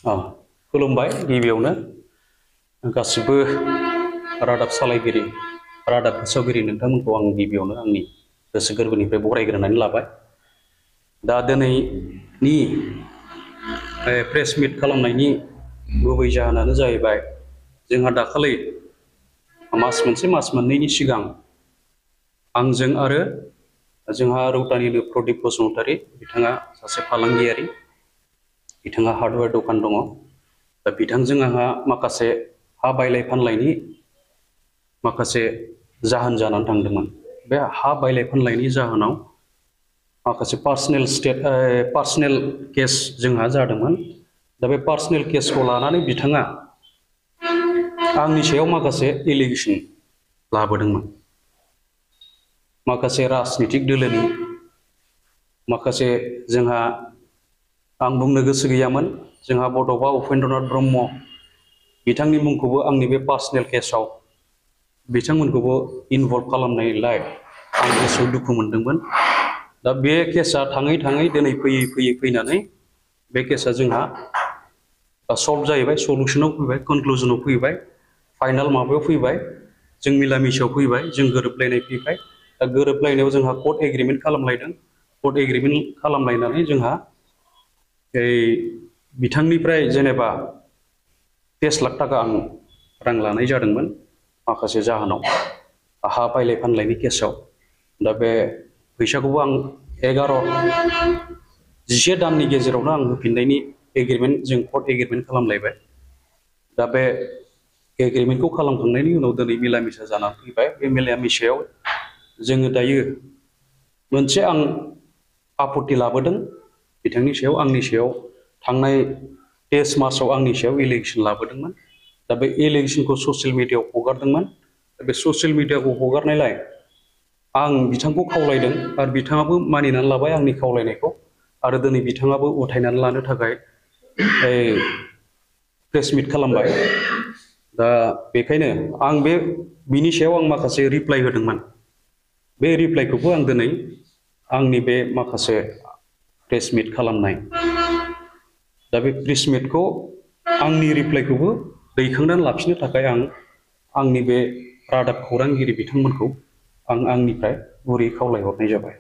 खुलुमबाय गिबियावनो गासिबो रादाब सालायगिरि रादाब फोसावगिरि नोंथांमोनखौ आं गिबियावनो आंनि गोसो गोरबोनिफ्राय बरायग्रोनानै लाबाय। दा दिनैनि प्रेस मिट खालामनायनि गुबै जाहोनानो जाहैबाय जोंहा दाखालि मास मोननैनि सिगां आंजों आरो जोंहा रौतानिनो प्रदीप बसुमतारी बिथाङा सासे फालांगियारि, बिथाङा हार्डवेयर दखान दङ। दा बिथांजों आंहा माखासे हा बायलाय फानलायनि माखासे जाहोन जानानै थांदोंमोन। बे हा बायलाय फानलायनि जाहोनाव माखासे पार्सनेल केस जोंहा जादोंमोन। दा बे पार्सनेल केसखौ लानानै बिथाङा आंनि सायाव माखासे एलिगेसन लाबोदोंमोन। माखासे राजनितिक दोलोनि माखासे जोंहा आं बुंनो गोसो गैयामोन, जोंहा बड'फा उपेन्द्रनाथ ब्रह्म बिथांनि मुंखौबो आंनि बे पार्सनेल केसआव बिथांमोनखौबो इनभल्भ खालामनायलाय आं गोसोआव दुखु मोनदोंमोन। दा बे केसआ थाङै थाङै दिनै फैयै फैनानै बे केसआ जोंहा सल्भ जाहैबाय, सल्युसनाव फैबाय, कनक्लुजनाव फैबाय, फाइनाल माबायाव फैबाय, जों मिला मिसायाव फैबाय, जों गोरोबलायनाय फैबाय। दा गोरोबलायनायाव जोंहा कर्ट एग्रिमेन्ट खालामलायदों। कर्ट एग्रिमेन्ट खालामलायनानै जोंहा बिथांनिफ्राय जेनेबा 30 लाख थाखा आं रां लानाय जादोंमोन माखासे जाहोनाव हा बायलाय फानलायनि केसआव। दा बे फैसाखौबो आं 11 दाननि गेजेरावनो आं होफिननायनि एग्रिमेन्ट जों कर्ट एग्रिमेन्ट खालामलायबाय। दा बे एग्रिमेन्टखौ खालामखांनायनि उनाव दिनै मिला मिसा जानानै फैबाय। बे मिला मिसायाव जोङो दायो मोनसे आं आपत्ति लाबोदों बिथांनि सायाव, आंनि सायाव थांनाय 23 मार्चआव आंनि सायाव एलिगेसन लाबोदोंमोन। दा बे एलिगेसनखौ ससियेल मिडियायाव हगारदोंमोन। बे ससियेल मिडियाखौ हगारनायलाय आं बिथांखौ खावलायदों आरो बिथाङाबो मानिनानै लाबाय आंनि खावलायनायखौ, आरो दिनै बिथाङाबो उथायनानै लानो थाखाय प्रेस मिट खालामबाय। दा बेखायनो आं बिनि सायाव आं माखासे रिप्लाइ होदोंमोन। बे रिप्लाइखौबो आं दिनै आंनि बे माखासे प्रेस मिट खालामनाय, दा बे प्रेस मिटखौ आंनि रिप्लाइखौबो दैखांनानै लाफिननो थाखाय आं आंनि बे रादाब खौरांगिरि बिथांमोनखौ आं आंनिफ्राय गुरै खावलायहरनाय जाबाय।